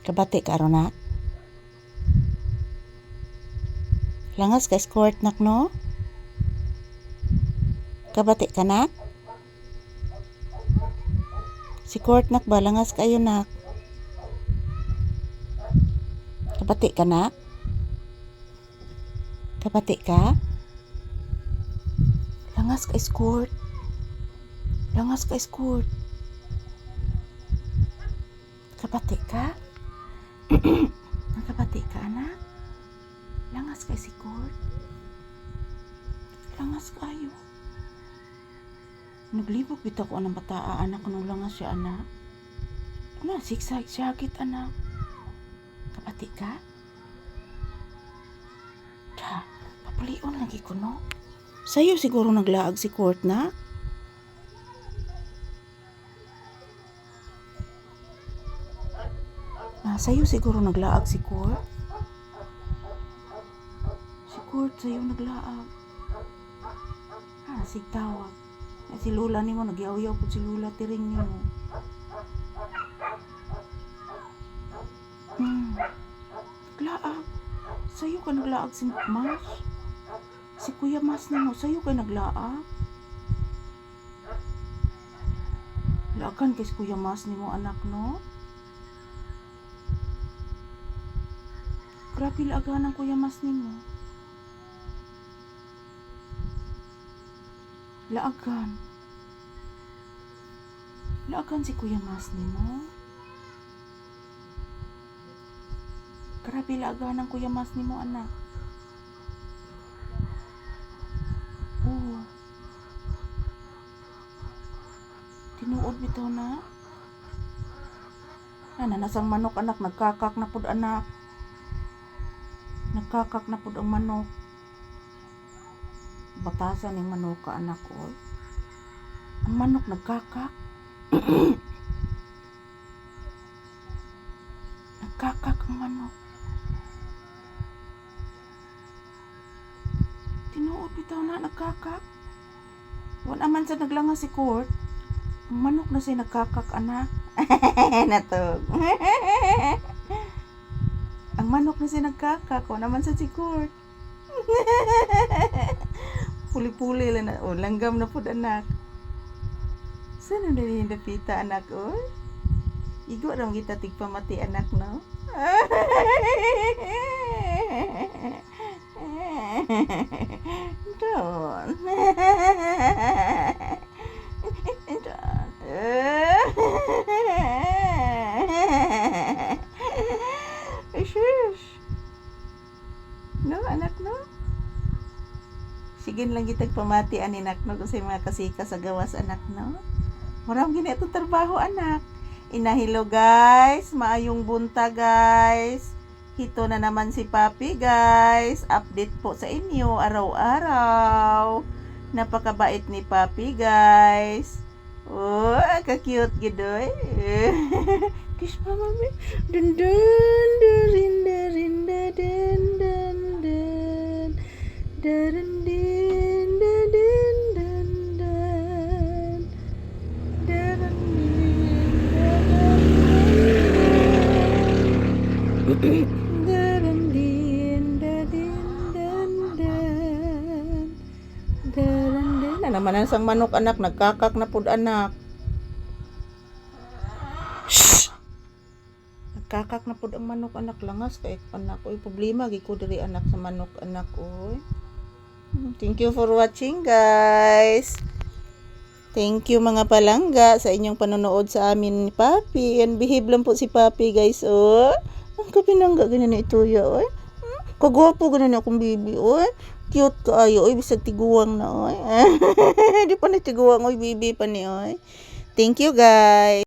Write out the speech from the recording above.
Kabati ka ron nak. Langas ka escort nak no? Kabati ka nak? Si court nak ba? Langas kayo nak. Kabati ka nak? Kabati ka? Langas ka escort. Langas ka escort. Kabati ka? Nakabati ka anak? Langas ka escort. Langas kayo. Naglibog bitaw ko anang bataa anak nung langas siya anak. Ano sigsag-sagit anak? Kabati ka? Da, papalion lagi ko no. Sa'yo siguro naglaag si court na. Sa'yo siguro naglaag si court. Si court sa'yo naglaag. Sigtawag. Si Lula ni mo, nagyaw-yaw po si Lula, tiring ni mo. Naglaag. Sa'yo ka naglaag si Mas. Si Kuya Mas ni mo, sa'yo ka naglaag. Laagan kay si Kuya Mas ni mo, anak no? Grabe laagan ang Kuya Mas ni mo. Laagan. Laagan si Kuya Mas ni mo. Grabe laagan ang Kuya Mas ni mo, anak. Oo. Tinuod bitaw na. Nasang manok anak, nagkakak na pud anak. Nagkakak na pud ang manok. Batasan yung manok ka anak ko. Ang manok nagkakak. Nagkakak ang manok. Tinuod bitaw na nagkakak. Wala man sa naglangas si court. Ang manok na siya nagkakak anak. Natog. Ang manok na siya nagkakak. Wala naman sa si court. Puli-puli lang na. O, langgam na po anak. Saan na rin yung dapita anak? O? Igo ram kita tigpamati anak no? Don. Shush. No, anak no? Sige lang kita pamati anak no kasi mga kasika sa gawas anak no. Maram gini itong trabaho anak. Inahilo guys, maayong bunta guys. Hito na naman si Papi guys. Update po sa inyo araw-araw. Napakabait ni Papi guys. Oh, ka-cute gidoy. Kiss pa mami. Dun dun dun dun dun dun dun dun dun dun dun dun na naman ang sang manok anak, nagkakak na pud anak. Shhh! Nagkakak na pud ang manok anak, langas kay anak oy problema gi ko diri anak sa manok anak oy. Thank you for watching guys. Thank you mga palangga sa inyong panonood sa amin ni Papi. And behave lang po si Papi guys oh. Ang kapinangga ganyan na ituya oy. Kagwapo ganyan akong baby oy. Cute kaayo oy, bisag tiguwang na oy. Di pa na tiguwang oy, baby pa ni oy. Thank you guys.